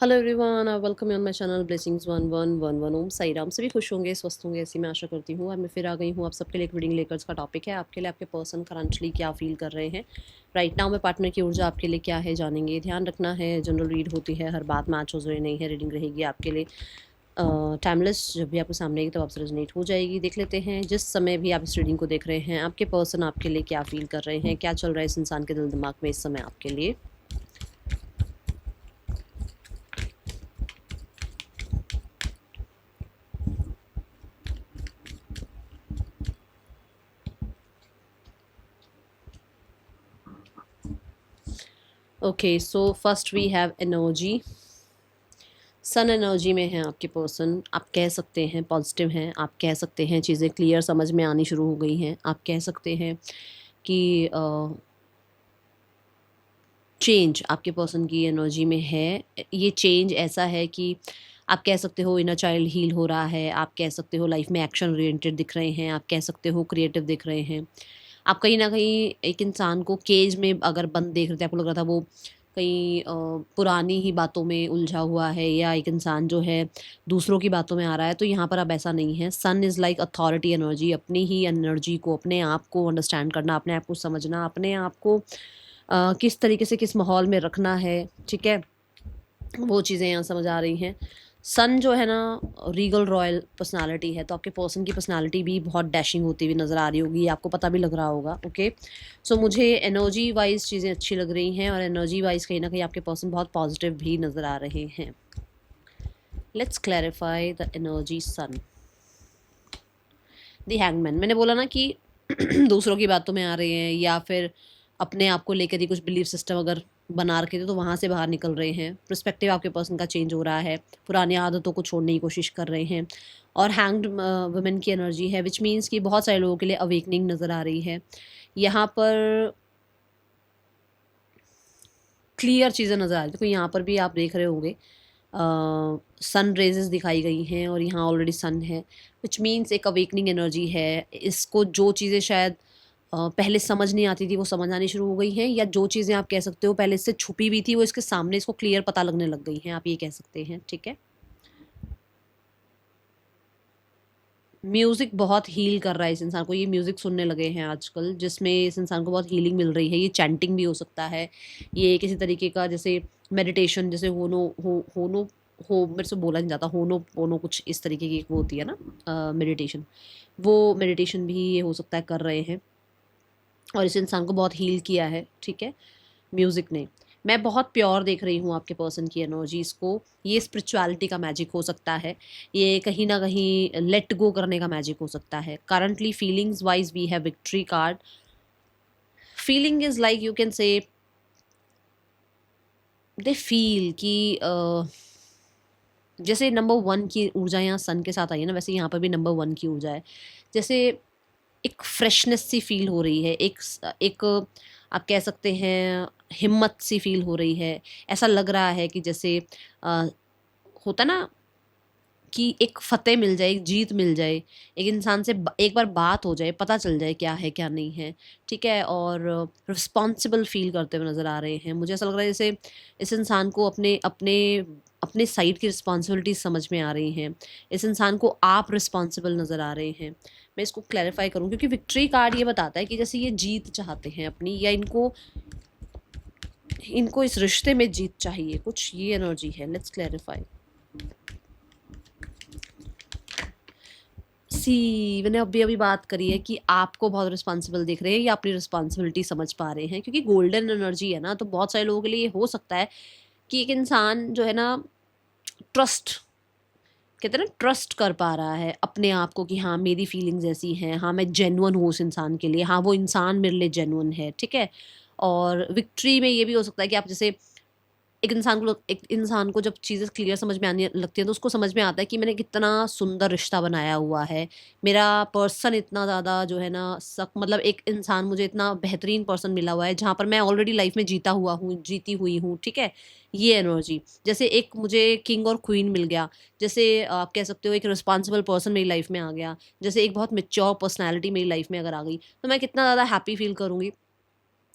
Hello everyone, welcome on my channel blessings 1111 ओम साई राम। सभी खुश होंगे, स्वस्थ होंगे, ऐसी मैं आशा करती हूँ। और मैं फिर आ गई हूँ आप सबके लिए एक रीडिंग लेकर। का टॉपिक है आपके लिए आपके पर्सन करंटली क्या फील कर रहे हैं राइट नाउ में। पार्टनर की ऊर्जा आपके लिए क्या है जानेंगे। ध्यान रखना है, जनरल रीड होती है, हर बात मैच हो जरूरी नहीं है। रीडिंग रहेगी आपके लिए टाइमलेस। जब भी आपके सामने आएगी तब आपसे रेजोनेट हो जाएगी। देख लेते हैं जिस समय भी आप इस रीडिंग को देख रहे हैं आपके पर्सन आपके लिए क्या फील कर रहे हैं, क्या चल रहा है इस इंसान के दिल दिमाग में इस समय आपके लिए। Okay, so first we have energy. Sun energy में है आपके पर्सन। आप कह सकते हैं पॉजिटिव हैं, आप कह सकते हैं चीज़ें क्लियर समझ में आनी शुरू हो गई हैं, आप कह सकते हैं कि चेंज आपके पर्सन की एनर्जी में है। ये चेंज ऐसा है कि आप कह सकते हो इनर चाइल्ड हील हो रहा है, आप कह सकते हो लाइफ में एक्शन ओरिएंटेड दिख रहे हैं, आप कह सकते हो क्रिएटिव दिख रहे हैं। आप कहीं ना कहीं एक इंसान को केज में अगर बंद देख रहे थे, आपको लग रहा था वो कहीं पुरानी ही बातों में उलझा हुआ है, या एक इंसान जो है दूसरों की बातों में आ रहा है, तो यहाँ पर अब ऐसा नहीं है। सन इज़ लाइक अथॉरिटी एनर्जी। अपनी ही एनर्जी को, अपने आप को अंडरस्टैंड करना, अपने आप को समझना, अपने आप को किस तरीके से किस माहौल में रखना है, ठीक है, वो चीज़ें यहाँ समझ आ रही हैं। सन जो है ना, रीगल रॉयल पर्सनालिटी है, तो आपके पर्सन की पर्सनालिटी भी बहुत डैशिंग होती हुई नज़र आ रही होगी, आपको पता भी लग रहा होगा। ओके, सो मुझे एनर्जी वाइज चीज़ें अच्छी लग रही हैं, और एनर्जी वाइज कहीं ना कहीं आपके पर्सन बहुत पॉजिटिव भी नज़र आ रहे हैं। Let's clarify the energy sun. The hangman, मैंने बोला ना कि दूसरों की बातों में आ रहे हैं, या फिर अपने आप को लेकर ही कुछ बिलीफ सिस्टम अगर बना रखे थे तो वहाँ से बाहर निकल रहे हैं। पर्सपेक्टिव आपके पर्सन का चेंज हो रहा है, पुरानी आदतों को छोड़ने की कोशिश कर रहे हैं। और हैंग्ड वुमेन की एनर्जी है, विच मीन्स कि बहुत सारे लोगों के लिए अवेकनिंग नज़र आ रही है। यहाँ पर क्लियर चीज़ें नज़र आ रही थी, तो यहाँ पर भी आप देख रहे होंगे सन रेजेस दिखाई गई हैं, और यहाँ ऑलरेडी सन है, विच मीन्स एक अवेकनिंग एनर्जी है। इसको जो चीज़ें शायद पहले समझ नहीं आती थी वो समझ आनी शुरू हो गई हैं, या जो चीज़ें आप कह सकते हो पहले इससे छुपी हुई थी वो इसके सामने इसको क्लियर पता लगने लग गई हैं, आप ये कह सकते हैं, ठीक है। म्यूज़िक बहुत हील कर रहा है इस इंसान को। ये म्यूज़िक सुनने लगे हैं आजकल, जिसमें इस इंसान को बहुत हीलिंग मिल रही है। ये चैंटिंग भी हो सकता है, ये किसी तरीके का जैसे मेडिटेशन, जैसे होनो हो मेरे से बोला नहीं जाता, होनो पोनो कुछ इस तरीके की वो होती है ना मेडिटेशन, वो मेडिटेशन भी ये हो सकता है कर रहे हैं, और इस इंसान को बहुत हील किया है, ठीक है, म्यूज़िक ने। मैं बहुत प्योर देख रही हूँ आपके पर्सन की एनर्जीज़ को। ये स्पिरिचुअलिटी का मैजिक हो सकता है, ये कहीं न कहीं लेट गो करने का मैजिक हो सकता है। Currently feelings wise we have victory card. Feeling is like you can say they feel कि जैसे नंबर 1 की ऊर्जा यहाँ सन के साथ आई है ना, वैसे यहाँ पर भी नंबर 1 की ऊर्जा है। जैसे एक फ्रेशनेस सी फ़ील हो रही है, एक आप कह सकते हैं हिम्मत सी फ़ील हो रही है। ऐसा लग रहा है कि जैसे अ, होता ना कि एक फ़तेह मिल जाए, एक जीत मिल जाए, एक इंसान से ब एक बार बात हो जाए, पता चल जाए क्या है, क्या नहीं है, ठीक है? और रिस्पॉन्सिबल फ़ील करते हुए नज़र आ रहे हैं। मुझे ऐसा लग रहा है जैसे इस इंसान को अपने अपने अपने साइड की रिस्पॉन्सिबिलिटीज़ समझ में आ रही हैं। इस इंसान को आप रिस्पॉन्सिबल नज़र आ रहे हैं। मैं इसको क्लैरिफ़ाई करूँ, क्योंकि विक्ट्री कार्ड ये बताता है कि जैसे ये जीत चाहते हैं अपनी, या इनको इनको इस रिश्ते में जीत चाहिए, कुछ ये एनर्जी है। Let's clarify. सी मैंने अभी-अभी बात करी है कि आपको बहुत रिस्पॉन्सिबल दिख रहे हैं, या अपनी रिस्पॉन्सिबिलिटी समझ पा रहे हैं, क्योंकि गोल्डन एनर्जी है ना, तो बहुत सारे लोगों के लिए ये हो सकता है कि एक इंसान जो है ना ट्रस्ट, कहते हैं ना, ट्रस्ट कर पा रहा है अपने आप को कि हाँ, मेरी फीलिंग्स ऐसी हैं, हाँ, मैं जेन्युइन हूँ उस इंसान के लिए, हाँ, वो इंसान मेरे लिए जेन्युइन है, ठीक है। और विक्ट्री में ये भी हो सकता है कि आप जैसे एक इंसान को जब चीज़ें क्लियर समझ में आने लगती हैं, तो उसको समझ में आता है कि मैंने कितना सुंदर रिश्ता बनाया हुआ है। मेरा पर्सन इतना ज़्यादा जो है ना मतलब एक इंसान मुझे इतना बेहतरीन पर्सन मिला हुआ है, जहाँ पर मैं ऑलरेडी लाइफ़ में जीता हुआ हूँ, जीती हुई हूँ, ठीक है? ये एनर्जी। जैसे एक मुझे किंग और क्वीन मिल गया, जैसे आप कह सकते हो एक रिस्पॉन्सिबल पर्सन मेरी लाइफ़ में आ गया, जैसे एक बहुत मैच्योर पर्सनैलिटी मेरी लाइफ़ में अगर आ गई, तो मैं कितना ज़्यादा हैप्पी फ़ील करूँगी।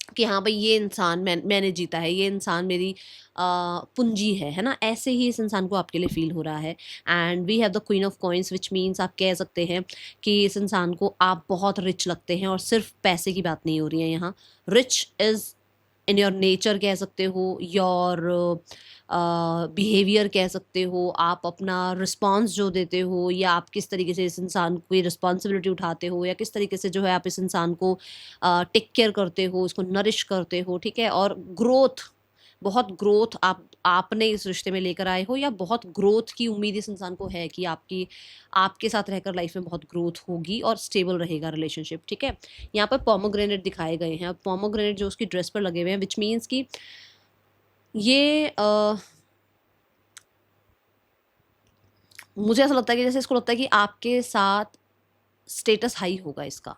कि हाँ भाई ये इंसान मैंने जीता है, ये इंसान मेरी पूंजी है ना? ऐसे ही इस इंसान को आपके लिए फ़ील हो रहा है। And we have the queen of coins which means आप कह सकते हैं कि इस इंसान को आप बहुत रिच लगते हैं, और सिर्फ़ पैसे की बात नहीं हो रही है यहाँ। Rich is in your nature कह सकते हो, योर बिहेवियर कह सकते हो, आप अपना रिस्पॉन्स जो देते हो, या आप किस तरीके से इस इंसान की रिस्पॉन्सिबिलिटी उठाते हो, या किस तरीके से जो है आप इस इंसान को टेक केयर करते हो, उसको नरिश करते हो, ठीक है? और ग्रोथ, बहुत ग्रोथ आपने इस रिश्ते में लेकर आए हो, या बहुत ग्रोथ की उम्मीद इस इंसान को है कि आपके साथ रहकर लाइफ में बहुत ग्रोथ होगी और स्टेबल रहेगा रिलेशनशिप, ठीक है? यहाँ पर पोमोग्रेनेट दिखाए गए हैं। अब पोमोग्रेनेट जो उसकी ड्रेस पर लगे हुए हैं, विच मीन्स कि ये मुझे ऐसा लगता है कि जैसे इसको लगता है कि आपके साथ स्टेटस हाई होगा इसका,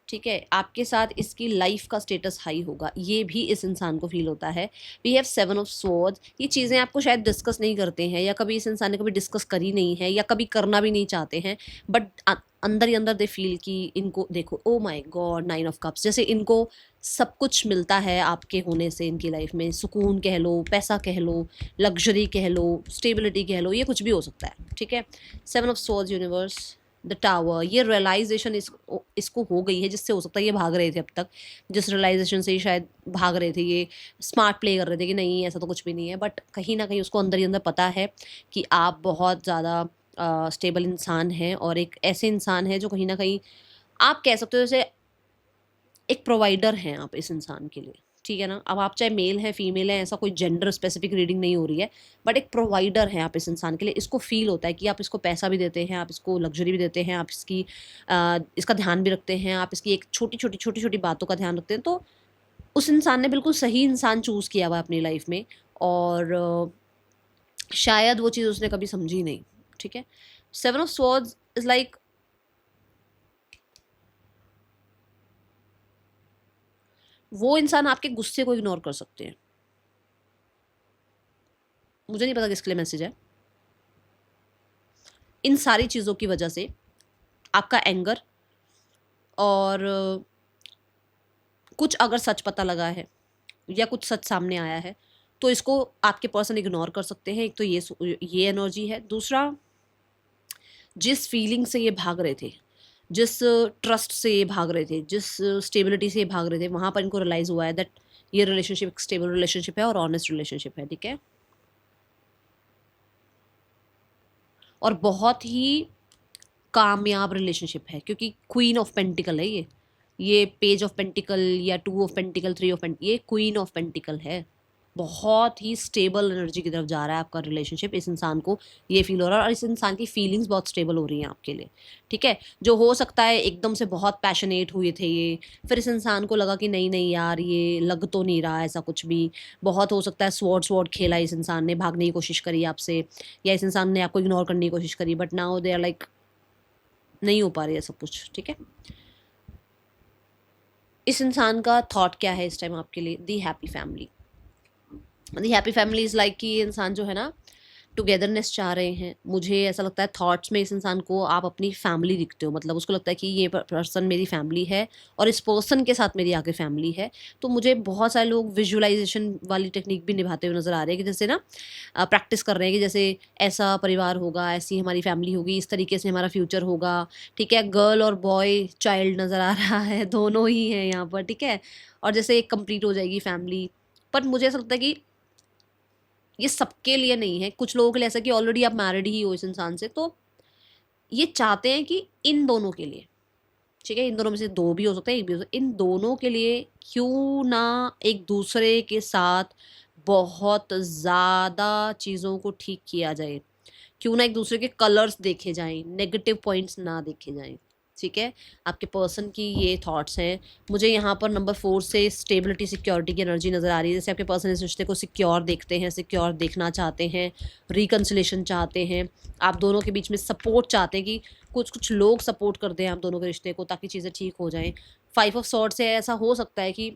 ठीक है? आपके साथ इसकी लाइफ का स्टेटस हाई होगा, ये भी इस इंसान को फ़ील होता है। We have 7 of swords. ये चीज़ें आपको शायद डिस्कस नहीं करते हैं, या कभी इस इंसान ने कभी डिस्कस करी नहीं है, या कभी करना भी नहीं चाहते हैं, बट अंदर ही अंदर दे फ़ील कि इनको देखो, oh my God, 9 of cups, जैसे इनको सब कुछ मिलता है आपके होने से इनकी लाइफ में। सुकून कह लो, पैसा कह लो, लग्ज़री कह लो, स्टेबिलिटी कह लो, ये कुछ भी हो सकता है, ठीक है? 7 of swords universe, the tower, ये रियलाइजेशन इसको हो गई है, जिससे हो सकता है ये भाग रहे थे अब तक, जिस रियलाइजेशन से ही शायद भाग रहे थे, ये स्मार्ट प्ले कर रहे थे कि नहीं ऐसा तो कुछ भी नहीं है, बट कहीं ना कहीं उसको अंदर ही अंदर पता है कि आप बहुत ज़्यादा स्टेबल इंसान हैं, और एक ऐसे इंसान है जो कहीं ना कहीं आप कह सकते हो जैसे एक प्रोवाइडर हैं आप इस इंसान के लिए, ठीक है ना? अब आप चाहे मेल हैं, फीमेल हैं, ऐसा कोई जेंडर स्पेसिफिक रीडिंग नहीं हो रही है, बट एक प्रोवाइडर हैं आप इस इंसान के लिए। इसको फ़ील होता है कि आप इसको पैसा भी देते हैं, आप इसको लग्ज़री भी देते हैं, आप इसका ध्यान भी रखते हैं, आप इसकी एक छोटी-छोटी बातों का ध्यान रखते हैं। तो उस इंसान ने बिल्कुल सही इंसान चूज़ किया हुआ है अपनी लाइफ़ में, और शायद वो चीज़ उसने कभी समझी नहीं, ठीक है? 7 ऑफ स्वॉर्ड्स इज़ लाइक, वो इंसान आपके गुस्से को इग्नोर कर सकते हैं। मुझे नहीं पता किसके लिए मैसेज है। इन सारी चीज़ों की वजह से आपका एंगर, और कुछ अगर सच पता लगा है या कुछ सच सामने आया है, तो इसको आपके पर्सन इग्नोर कर सकते हैं। एक तो ये एनर्जी है। दूसरा, जिस फीलिंग से ये भाग रहे थे, जिस ट्रस्ट से ये भाग रहे थे, जिस स्टेबिलिटी से ये भाग रहे थे, वहाँ पर इनको रियलाइज़ हुआ है दैट ये रिलेशनशिप एक स्टेबल रिलेशनशिप है और ऑनेस्ट रिलेशनशिप है, ठीक है? और बहुत ही कामयाब रिलेशनशिप है, क्योंकि क्वीन ऑफ पेंटिकल है ये पेज ऑफ पेंटिकल या 2 ऑफ पेंटिकल, 3 ऑफ पेंटिकल, ये क्वीन ऑफ पेंटिकल है। बहुत ही स्टेबल एनर्जी की तरफ जा रहा है आपका रिलेशनशिप। इस इंसान को ये फ़ील हो रहा है, और इस इंसान की फीलिंग्स बहुत स्टेबल हो रही हैं आपके लिए, ठीक है? जो हो सकता है एकदम से बहुत पैशनेट हुए थे ये, फिर इस इंसान को लगा कि नहीं यार, ये लग तो नहीं रहा ऐसा कुछ भी। बहुत हो सकता है स्वॉर्ड खेला इस इंसान ने, भागने की कोशिश करी आपसे, या इस इंसान ने आपको इग्नोर करने की कोशिश करी, but now they are like नहीं हो पा रही है सब कुछ, ठीक है? इस इंसान का थॉट क्या है इस टाइम आपके लिए? The happy family. The happy family is like कि ये इंसान जो है ना, टुगेदरनेस चाह रहे हैं। मुझे ऐसा लगता है थॉट्स में इस इंसान को आप अपनी फैमिली दिखते हो, मतलब उसको लगता है कि ये पर्सन मेरी फैमिली है, और इस पर्सन के साथ मेरी आगे फैमिली है। तो मुझे बहुत सारे लोग विजुअलाइजेशन वाली टेक्निक भी निभाते हुए नज़र आ रहे हैं, कि जैसे ना प्रैक्टिस कर रहे हैं कि जैसे ऐसा परिवार होगा, ऐसी हमारी फैमिली होगी, इस तरीके से हमारा फ्यूचर होगा, ठीक है? गर्ल और बॉय चाइल्ड नज़र आ रहा है, दोनों ही हैं यहाँ पर, ठीक है? और जैसे एक कंप्लीट हो जाएगी फैमिली। पर मुझे ऐसा लगता है कि ये सबके लिए नहीं है। कुछ लोगों के लिए ऐसा कि ऑलरेडी आप मैरिड ही हो इस इंसान से, तो ये चाहते हैं कि इन दोनों के लिए, ठीक है? इन दोनों में से 2 भी हो सकते हैं, 1 भी हो सकता है। इन दोनों के लिए क्यों ना एक दूसरे के साथ बहुत ज़्यादा चीज़ों को ठीक किया जाए। क्यों ना एक दूसरे के कलर्स देखे जाएँ, नेगेटिव पॉइंट्स ना देखे जाएँ, ठीक है? आपके पर्सन की ये थॉट्स हैं। मुझे यहाँ पर नंबर 4 से स्टेबिलिटी, सिक्योरिटी की एनर्जी नज़र आ रही है। जैसे आपके पर्सन इस रिश्ते को सिक्योर देखते हैं, सिक्योर देखना चाहते हैं, रिकन्सिलिएशन चाहते हैं, आप दोनों के बीच में सपोर्ट चाहते हैं कि कुछ लोग सपोर्ट कर दें आप दोनों के रिश्ते को, ताकि चीज़ें ठीक हो जाएँ। 5 ऑफ सॉर्ड्स से ऐसा हो सकता है कि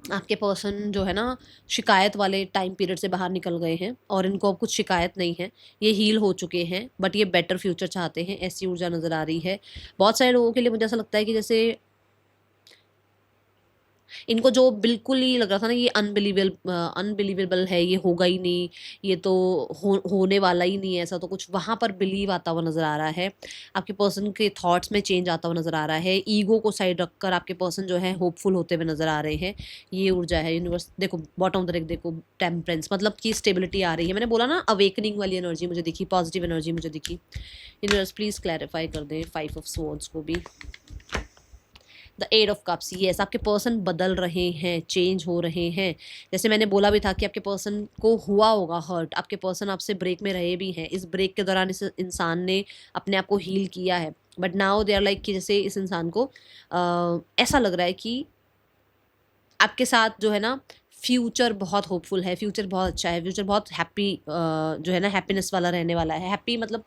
आपके पर्सन जो है ना, शिकायत वाले टाइम पीरियड से बाहर निकल गए हैं, और इनको अब कुछ शिकायत नहीं है। ये हील हो चुके हैं, बट ये बेटर फ्यूचर चाहते हैं, ऐसी ऊर्जा नज़र आ रही है। बहुत सारे लोगों के लिए मुझे ऐसा लगता है कि जैसे इनको जो बिल्कुल ही लग रहा था ना ये अनबिलीवेबल है, ये होगा ही नहीं, ये तो होने वाला ही नहीं है ऐसा, तो कुछ वहाँ पर बिलीव आता हुआ नज़र आ रहा है। आपके पर्सन के थॉट्स में चेंज आता हुआ नज़र आ रहा है। ईगो को साइड रखकर आपके पर्सन जो है होपफुल होते हुए नज़र आ रहे हैं। ये ऊर्जा है यूनिवर्स। देखो बॉटम ऑफ द डेक देखो टेम्परेंस, मतलब कि स्टेबिलिटी आ रही है। मैंने बोला ना अवेकनिंग वाली एनर्जी मुझे दिखी, पॉजिटिव एनर्जी मुझे दिखी। यूनिवर्स प्लीज़ क्लैरिफाई कर दें 5 ऑफ स्वॉर्ड्स को भी। The eight of cups, yes आपके पर्सन बदल रहे हैं, चेंज हो रहे हैं। जैसे मैंने बोला भी था कि आपके पर्सन को हुआ होगा हर्ट, आपके पर्सन आपसे ब्रेक में रहे भी हैं। इस ब्रेक के दौरान इस इंसान ने अपने आप को हील किया है, but now they are like कि जैसे इस इंसान को ऐसा लग रहा है कि आपके साथ जो है ना फ्यूचर बहुत होपफुल है, फ्यूचर बहुत अच्छा है, फ्यूचर बहुत हैप्पी जो है ना हैप्पीनेस वाला रहने वाला है। हैप्पी मतलब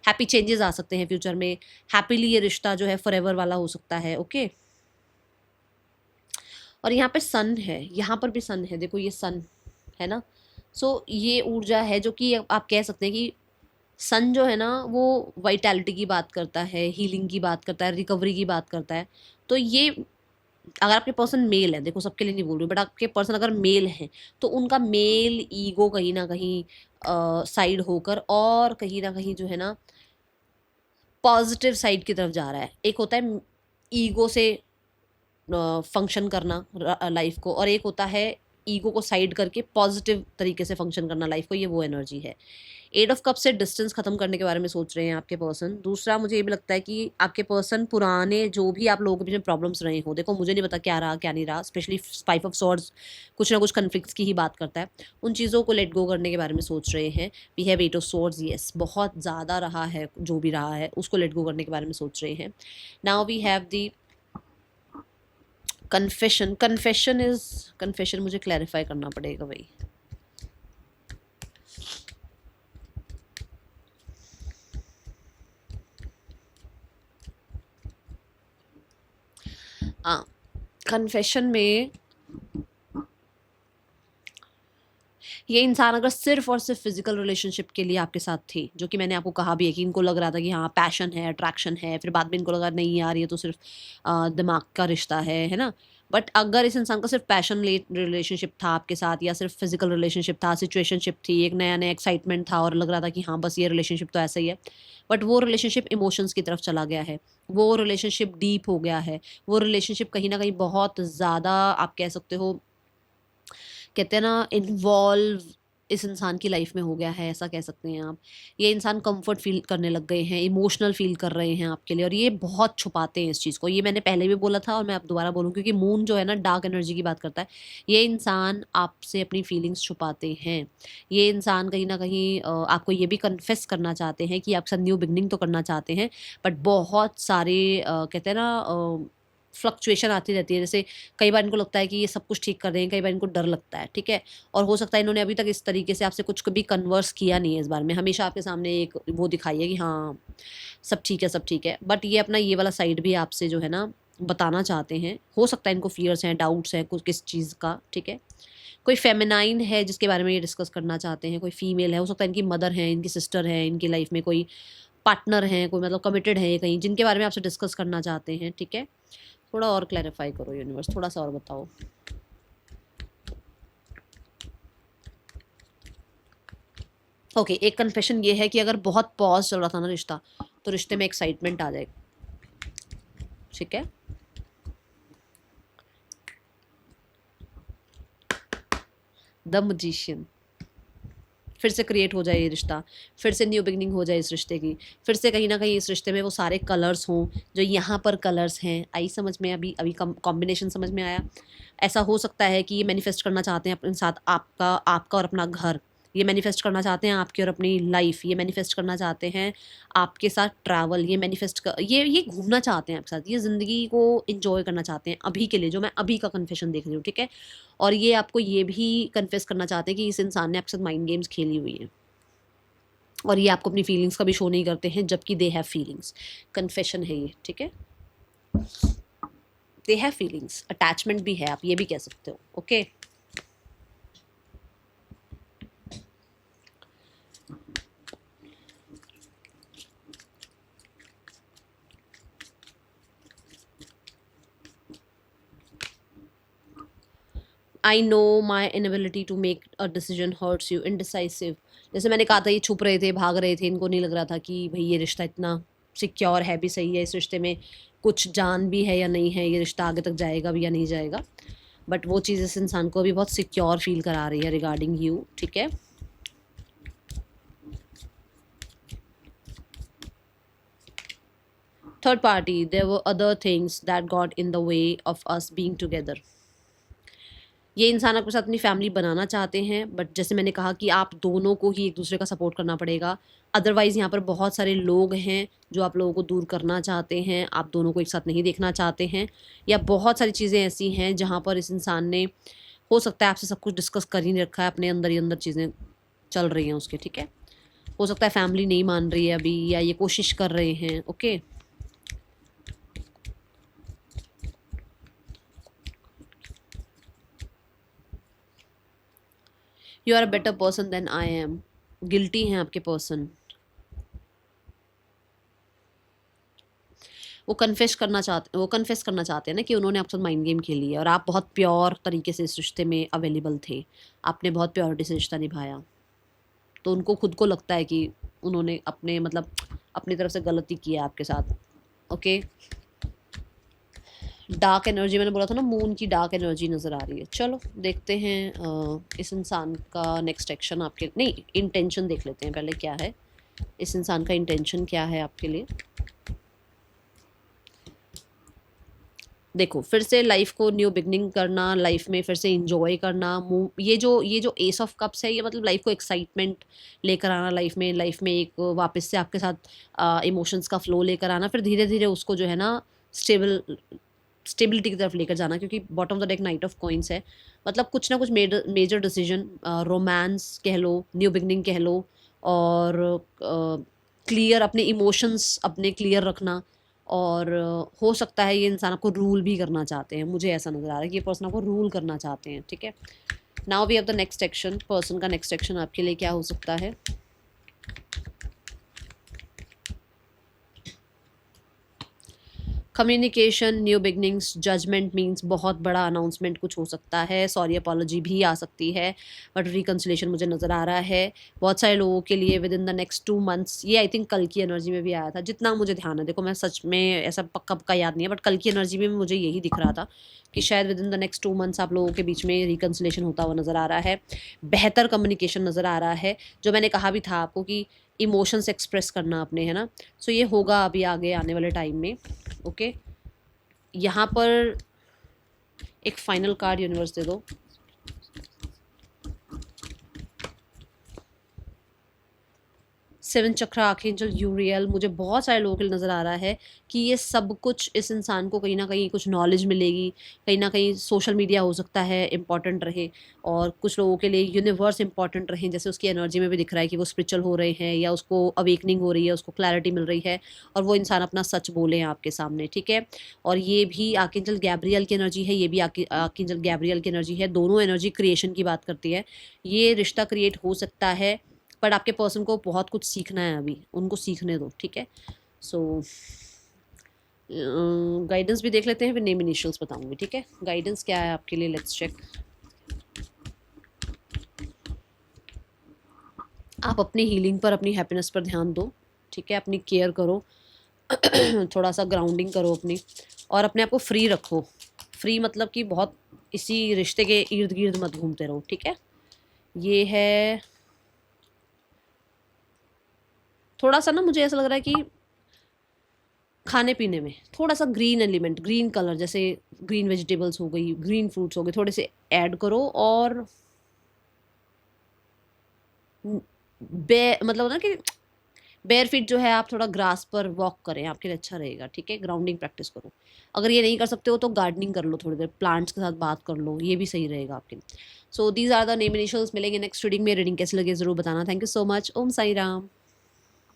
हैप्पी चेंजेस आ सकते हैं फ्यूचर में। हैप्पीली ये रिश्ता जो है फॉरएवर वाला हो सकता है। ओके और यहाँ पे सन है, यहाँ पर भी सन है, देखो ये सन है ना। सो ये ऊर्जा है जो कि आप कह सकते हैं कि सन जो है ना वो वाइटैलिटी की बात करता है, हीलिंग की बात करता है, रिकवरी की बात करता है। तो ये अगर आपके पर्सन मेल है, देखो सबके लिए नहीं बोल रही बट आपके पर्सन अगर मेल हैं तो उनका मेल ईगो कहीं ना कहीं साइड होकर और कहीं ना कहीं जो है ना पॉजिटिव साइड की तरफ जा रहा है। एक होता है ईगो से फंक्शन करना लाइफ को, और एक होता है ईगो को साइड करके पॉजिटिव तरीके से फंक्शन करना लाइफ को, ये वो एनर्जी है। एट ऑफ कप से डिस्टेंस खत्म करने के बारे में सोच रहे हैं आपके पर्सन। दूसरा मुझे ये भी लगता है कि आपके पर्सन पुराने जो भी आप लोगों के बीच में प्रॉब्लम्स रहे हो, देखो मुझे नहीं पता क्या रहा क्या नहीं रहा, स्पेशली 5 ऑफ सॉर्ड्स कुछ ना कुछ कन्फ्लिक्ट्स की ही बात करता है। उन चीज़ों को लेट गो करने के बारे में सोच रहे हैं। We have 8 of swords, yes बहुत ज़्यादा रहा है जो भी रहा है उसको लेट गो करने के बारे में सोच रहे हैं। Now we have the confession. Confession मुझे क्लैरिफाई करना पड़ेगा भाई। हाँ कन्फेशन में ये इंसान अगर सिर्फ और सिर्फ फिजिकल रिलेशनशिप के लिए आपके साथ थे, जो कि मैंने आपको कहा भी है कि इनको लग रहा था कि हाँ पैशन है, अट्रैक्शन है, फिर बाद में इनको लगा नहीं यार ये तो सिर्फ दिमाग का रिश्ता है ना। बट अगर इस इंसान का सिर्फ पैशन रिलेशनशिप था आपके साथ, या सिर्फ फिजिकल रिलेशनशिप था, सिचुएशनशिप थी, एक नया नया एक्साइटमेंट था और लग रहा था कि हाँ बस ये रिलेशनशिप तो ऐसा ही है, बट वो रिलेशनशिप इमोशंस की तरफ चला गया है, वो रिलेशनशिप डीप हो गया है, वो रिलेशनशिप कहीं ना कहीं बहुत ज़्यादा आप कह सकते हो, कहते हैं ना इन्वॉल्व इस इंसान की लाइफ में हो गया है, ऐसा कह सकते हैं आप। ये इंसान कंफर्ट फील करने लग गए हैं, इमोशनल फील कर रहे हैं आपके लिए, और ये बहुत छुपाते हैं इस चीज़ को। ये मैंने पहले भी बोला था और मैं अब दोबारा बोलूँ, क्योंकि मून जो है ना डार्क एनर्जी की बात करता है। ये इंसान आपसे अपनी फीलिंग्स छुपाते हैं। ये इंसान कहीं ना कहीं आपको ये भी कन्फेस करना चाहते हैं कि आपके साथ न्यू बिगनिंग तो करना चाहते हैं, बट बहुत सारे कहते हैं ना फ्लक्चुएशन आती रहती है। जैसे कई बार इनको लगता है कि ये सब कुछ ठीक कर रहे हैं, कई बार इनको डर लगता है, ठीक है। और हो सकता है इन्होंने अभी तक इस तरीके से आपसे कुछ कभी कन्वर्स किया नहीं है इस बारे में, हमेशा आपके सामने एक वो दिखाई है कि हाँ सब ठीक है सब ठीक है, बट ये अपना ये वाला साइड भी आपसे जो है ना बताना चाहते हैं। हो सकता है इनको फियर्स हैं, डाउट्स हैं कुछ किस चीज़ का, ठीक है। कोई फेमिनाइन है जिसके बारे में ये डिस्कस करना चाहते हैं, कोई फीमेल है, हो सकता है इनकी मदर है, इनकी सिस्टर है, इनकी लाइफ में कोई पार्टनर है, कोई मतलब कमिटेड है कहीं, जिनके बारे में आपसे डिस्कस करना चाहते हैं, ठीक है। थोड़ा और क्लैरिफाई करो यूनिवर्स, थोड़ा सा और बताओ। ओके एक कन्फेशन ये है कि अगर बहुत पॉज चल रहा था ना रिश्ता, तो रिश्ते में एक्साइटमेंट आ जाए, ठीक है। द मजिशियन, फिर से क्रिएट हो जाए ये रिश्ता, फिर से न्यू बिगनिंग हो जाए इस रिश्ते की, फिर से कहीं ना कहीं इस रिश्ते में वो सारे कलर्स हों जो यहाँ पर कलर्स हैं। आई समझ में? अभी अभी कॉम्बिनेशन समझ में आया। ऐसा हो सकता है कि ये मैनिफेस्ट करना चाहते हैं अपने साथ आपका आपका और अपना घर, ये मैनिफेस्ट करना चाहते हैं आपकी और अपनी लाइफ, ये मैनिफेस्ट करना चाहते हैं आपके साथ ट्रैवल, ये ये घूमना चाहते हैं आपके साथ, ये ज़िंदगी को इंजॉय करना चाहते हैं अभी के लिए, जो मैं अभी का कन्फेशन देख रही हूँ, ठीक है। और ये आपको ये भी कन्फेस करना चाहते हैं कि इस इंसान ने आपके साथ माइंड गेम्स खेली हुई है, और ये आपको अपनी फीलिंग्स का भी शो नहीं करते हैं, जबकि दे हैव फीलिंग्स। कन्फेशन है ये, ठीक है। दे हैव फीलिंग्स, अटैचमेंट भी है, आप ये भी कह सकते हो, okay. I know my inability to make a decision hurts you, indecisive. जैसे मैंने कहा था ये छुप रहे थे, भाग रहे थे, इनको नहीं लग रहा था कि भाई ये रिश्ता इतना सिक्योर है भी सही है, इस रिश्ते में कुछ जान भी है या नहीं है, ये रिश्ता आगे तक जाएगा भी या नहीं जाएगा। बट वो चीज़ इस इंसान को अभी बहुत सिक्योर फील करा रही है रिगार्डिंग यू, ठीक है। Third party, there were other things that got in the way of us being together. ये इंसान आपके साथ अपनी फैमिली बनाना चाहते हैं, बट जैसे मैंने कहा कि आप दोनों को ही एक दूसरे का सपोर्ट करना पड़ेगा। अदरवाइज़ यहाँ पर बहुत सारे लोग हैं जो आप लोगों को दूर करना चाहते हैं, आप दोनों को एक साथ नहीं देखना चाहते हैं, या बहुत सारी चीज़ें ऐसी हैं जहाँ पर इस इंसान ने, हो सकता है आपसे सब कुछ डिस्कस कर ही नहीं रखा है, अपने अंदर ही अंदर चीज़ें चल रही हैं उसके, ठीक है। हो सकता है फैमिली नहीं मान रही है अभी, या ये कोशिश कर रहे हैं, okay. You are a better person than I am. Guilty हैं आपके पर्सन, वो कन्फेस करना चाहते हैं ना कि उन्होंने आपके साथ माइंड गेम खेली है, और आप बहुत प्योर तरीके से इस रिश्ते में अवेलेबल थे, आपने बहुत प्योरिटी से रिश्ता निभाया। तो उनको खुद को लगता है कि उन्होंने अपने मतलब अपनी तरफ से गलती की है आपके साथ, ओके। डार्क एनर्जी, मैंने बोला था ना मून की डार्क एनर्जी नज़र आ रही है। चलो देखते हैं इस इंसान का नेक्स्ट एक्शन आपके, नहीं इंटेंशन देख लेते हैं पहले क्या है इस इंसान का इंटेंशन क्या है आपके लिए। देखो फिर से लाइफ को न्यू बिगनिंग करना, लाइफ में फिर से इंजॉय करना, ये जो एस ऑफ कप्स है, ये मतलब लाइफ को एक्साइटमेंट लेकर आना, लाइफ में एक वापस से आपके साथ इमोशंस का फ्लो लेकर आना, फिर धीरे धीरे उसको जो है ना स्टेबिलिटी की तरफ लेकर जाना, क्योंकि bottom of the deck night of coins है। मतलब कुछ ना कुछ मेजर डिसीजन, रोमांस कह लो, न्यू बिगनिंग कह लो, और क्लियर अपने इमोशंस अपने क्लियर रखना, और हो सकता है ये इंसान आपको रूल भी करना चाहते हैं, मुझे ऐसा नज़र आ रहा है कि ये पर्सन आपको रूल करना चाहते हैं, ठीक है। Now we have the next action, person का नेक्स्ट एक्शन आपके लिए क्या हो सकता है। Communication, new beginnings, judgement means बहुत बड़ा अनाउंसमेंट कुछ हो सकता है, सॉरी अपॉलॉजी भी आ सकती है, बट रिकन्सिलेशन मुझे नज़र आ रहा है बहुत सारे लोगों के लिए with in the next 2 months. ये आई थिंक कल की एनर्जी में भी आया था, जितना मुझे ध्यान है, देखो मैं सच में ऐसा पक्का पक्का याद नहीं है, बट कल की एनर्जी में मुझे यही दिख रहा था कि शायद with in the next 2 months आप लोगों के बीच में रिकन्सिलेशन होता हुआ नज़र आ रहा है, बेहतर कम्युनिकेशन नज़र आ रहा है, जो मैंने कहा भी था आपको कि इमोशंस एक्सप्रेस करना अपने, है ना। सो ये होगा अभी आगे आने वाले टाइम में, ओके। यहाँ पर एक फाइनल कार्ड यूनिवर्स दे दो। सेवन चक्रा आर्कएंजल यूरियल, मुझे बहुत सारे लोगों के लिए नज़र आ रहा है कि ये सब कुछ इस इंसान को कहीं ना कहीं कुछ नॉलेज मिलेगी, कहीं ना कहीं सोशल मीडिया हो सकता है इम्पॉर्टेंट रहे, और कुछ लोगों के लिए यूनिवर्स इम्पॉर्टेंट रहे, जैसे उसकी एनर्जी में भी दिख रहा है कि वो स्पिरिचुअल हो रहे हैं, या उसको अवेकनिंग हो रही है, उसको क्लैरिटी मिल रही है, और वो इंसान अपना सच बोले हैं आपके सामने, ठीक है। और ये भी आर्कएंजल गैब्रियल की एनर्जी है, ये भी आर्कएंजल गैब्रियल की एनर्जी है, दोनों एनर्जी क्रिएशन की बात करती है। ये रिश्ता क्रिएट हो सकता है, बट आपके पर्सन को बहुत कुछ सीखना है अभी, उनको सीखने दो, ठीक है। सो गाइडेंस भी देख लेते हैं, फिर नेम इनिशियल्स बताऊंगी, ठीक है। गाइडेंस क्या है आपके लिए, लेट्स चेक। आप अपनी हीलिंग पर, अपनी हैप्पीनेस पर ध्यान दो, ठीक है। अपनी केयर करो थोड़ा सा ग्राउंडिंग करो अपनी, और अपने आप को फ्री रखो। फ्री मतलब कि बहुत इसी रिश्ते के इर्द गिर्द मत घूमते रहो, ठीक है। ये है थोड़ा सा ना, मुझे ऐसा लग रहा है कि खाने पीने में थोड़ा सा ग्रीन एलिमेंट, ग्रीन कलर, जैसे ग्रीन वेजिटेबल्स हो गई, ग्रीन फ्रूट्स हो गए, थोड़े से ऐड करो, और मतलब ना कि बेयर फीट जो है, आप थोड़ा ग्रास पर वॉक करें, आपके लिए अच्छा रहेगा, ठीक है। ग्राउंडिंग प्रैक्टिस करो। अगर ये नहीं कर सकते हो तो गार्डनिंग कर लो, थोड़ी देर प्लांट्स के साथ बात कर लो, ये भी सही रहेगा आपके लिए। So these are the name initials. मिलेंगे नेक्स्ट रीडिंग में। रीडिंग कैसे लगे ज़रूर बताना। Thank you so much. Om Sai Ram.